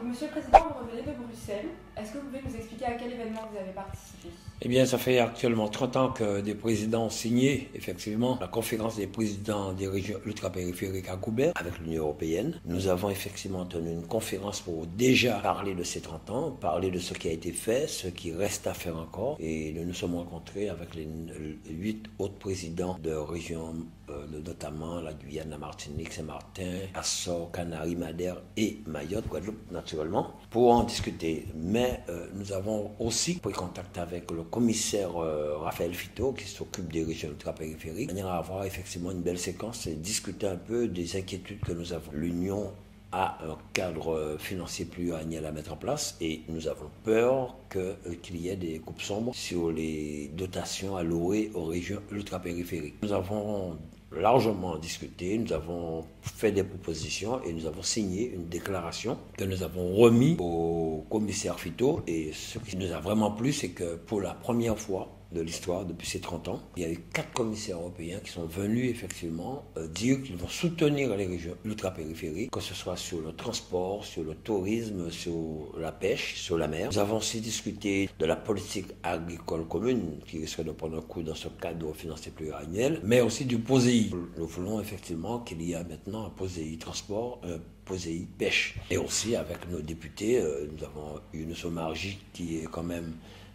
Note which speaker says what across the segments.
Speaker 1: Monsieur le Président, vous revenez de Bruxelles. Est-ce que vous pouvez nous expliquer à quel événement vous avez participé?
Speaker 2: Eh bien, ça fait actuellement 30 ans que des présidents ont signé, effectivement, la conférence des présidents des régions ultrapériphériques à Goubert avec l'Union européenne. Nous avons effectivement tenu une conférence pour déjà parler de ces 30 ans, parler de ce qui a été fait, ce qui reste à faire encore. Et nous nous sommes rencontrés avec les 8 autres présidents de régions, notamment la Guyane, la Martinique, Saint-Martin, Açores, Canaries, Madère et Mayotte, Guadeloupe naturellement, pour en discuter. Mais nous avons aussi pris contact avec le commissaire Raphaël Fito, qui s'occupe des régions ultrapériphériques, de manière à avoir effectivement une belle séquence et discuter un peu des inquiétudes que nous avons. L'Union a un cadre financier pluriannuel à mettre en place et nous avons peur qu'il y ait des coupes sombres sur les dotations allouées aux régions ultrapériphériques. Nous avons largement discuté, nous avons fait des propositions et nous avons signé une déclaration que nous avons remis au commissaire Fito. Et ce qui nous a vraiment plu, c'est que pour la première fois de l'histoire, depuis ces 30 ans, il y a eu 4 commissaires européens qui sont venus effectivement dire qu'ils vont soutenir les régions ultrapériphériques, que ce soit sur le transport, sur le tourisme, sur la pêche, sur la mer. Nous avons aussi discuté de la politique agricole commune qui risque de prendre un coup dans ce cadre financier pluriannuel, mais aussi du POSEI. Nous voulons effectivement qu'il y ait maintenant un POSEI transport, un POSEI pêche. Et aussi avec nos députés, nous avons Younous Omarjee qui est quand même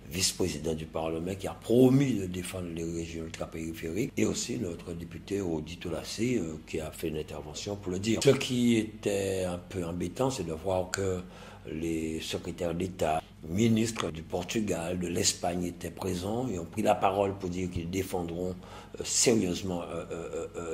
Speaker 2: vice-président du Parlement, qui a promis de défendre les régions ultrapériphériques, et aussi notre député Audi Tolassi qui a fait une intervention pour le dire. Ce qui était un peu embêtant, c'est de voir que les secrétaires d'État, ministres du Portugal, de l'Espagne étaient présents et ont pris la parole pour dire qu'ils défendront sérieusement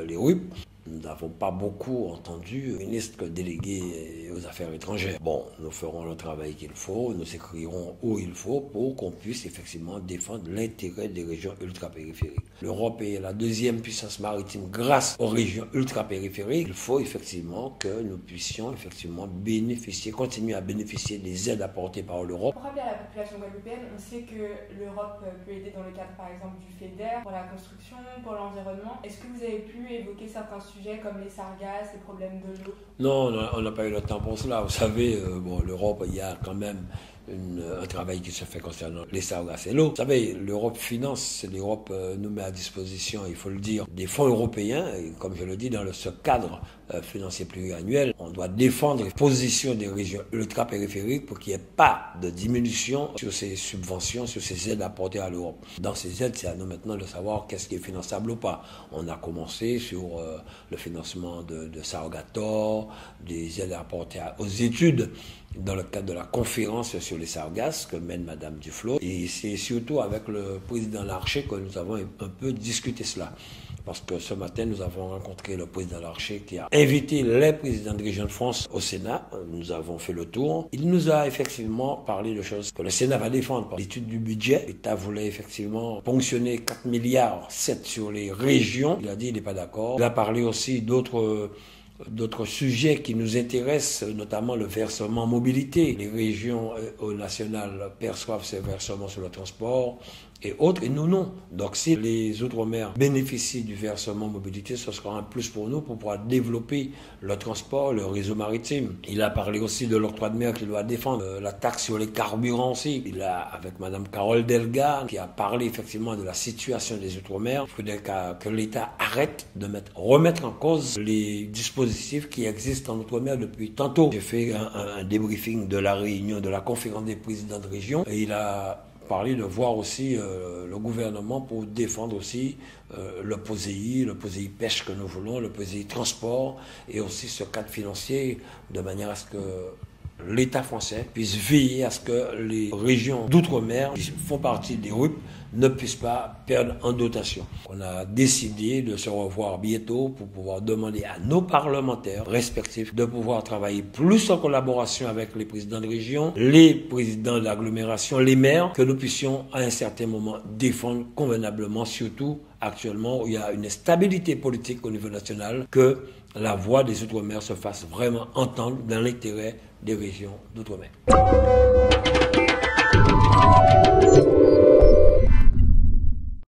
Speaker 2: les RUP. Nous n'avons pas beaucoup entendu le ministre délégué aux Affaires étrangères. Bon, nous ferons le travail qu'il faut, nous écrirons où il faut pour qu'on puisse effectivement défendre l'intérêt des régions ultrapériphériques. L'Europe est la deuxième puissance maritime grâce aux régions ultrapériphériques. Il faut effectivement que nous puissions effectivement bénéficier, continuer à bénéficier des aides apportées par l'Europe.
Speaker 1: Pour rappeler à la population guadeloupéenne, on sait que l'Europe peut aider dans le cadre par exemple du FEDER, pour la construction, pour l'environnement. Est-ce que vous avez pu évoquer certains sujets comme les sargasses, les problèmes de l'eau?
Speaker 2: Non, on n'a pas eu le temps pour cela. Vous savez, l'Europe, il y a quand même un travail qui se fait concernant les sargasses et l'eau. Vous savez, l'Europe finance, l'Europe nous met à disposition, il faut le dire, des fonds européens. Et comme je le dis, dans ce cadre financier pluriannuel, on doit défendre les positions des régions ultrapériphériques pour qu'il n'y ait pas de diminution sur ces subventions, sur ces aides apportées à l'Europe. Dans ces aides, c'est à nous maintenant de savoir qu'est-ce qui est finançable ou pas. On a commencé sur le financement de Sargator, des aides apportées aux études dans le cadre de la conférence sur les sargasses que mène Madame Duflot. Et c'est surtout avec le président Larcher que nous avons un peu discuté cela. Parce que ce matin, nous avons rencontré le président Larcher qui a invité les présidents de région de France au Sénat. Nous avons fait le tour. Il nous a effectivement parlé de choses que le Sénat va défendre. L'étude du budget, l'État voulait effectivement ponctionner 4 milliards 7 sur les régions. Il a dit qu'il n'est pas d'accord. Il a parlé aussi d'autres sujets qui nous intéressent, notamment le versement mobilité. Les régions nationales perçoivent ces versements sur le transport et autres, et nous non. Donc si les Outre-mer bénéficient du versement mobilité, ce sera un plus pour nous pour pouvoir développer le transport, le réseau maritime. Il a parlé aussi de l'octroi de mer qu'il doit défendre, la taxe sur les carburants aussi. Il a, avec Madame Carole Delga, qui a parlé effectivement de la situation des Outre-mer. Il faudrait que l'État arrête de remettre en cause les dispositifs qui existent en Outre-mer depuis tantôt. J'ai fait un débriefing de la réunion de la conférence des présidents de région et il a parler de voir aussi le gouvernement pour défendre aussi le POSEI pêche que nous voulons, le POSEI transport et aussi ce cadre financier de manière à ce que l'État français puisse veiller à ce que les régions d'outre-mer qui font partie des RUP ne puissent pas perdre en dotation. On a décidé de se revoir bientôt pour pouvoir demander à nos parlementaires respectifs de pouvoir travailler plus en collaboration avec les présidents de région, les présidents d'agglomération, les maires, que nous puissions à un certain moment défendre convenablement, surtout actuellement où il y a une stabilité politique au niveau national, que la voix des Outre-mer se fasse vraiment entendre dans l'intérêt des régions d'Outre-mer.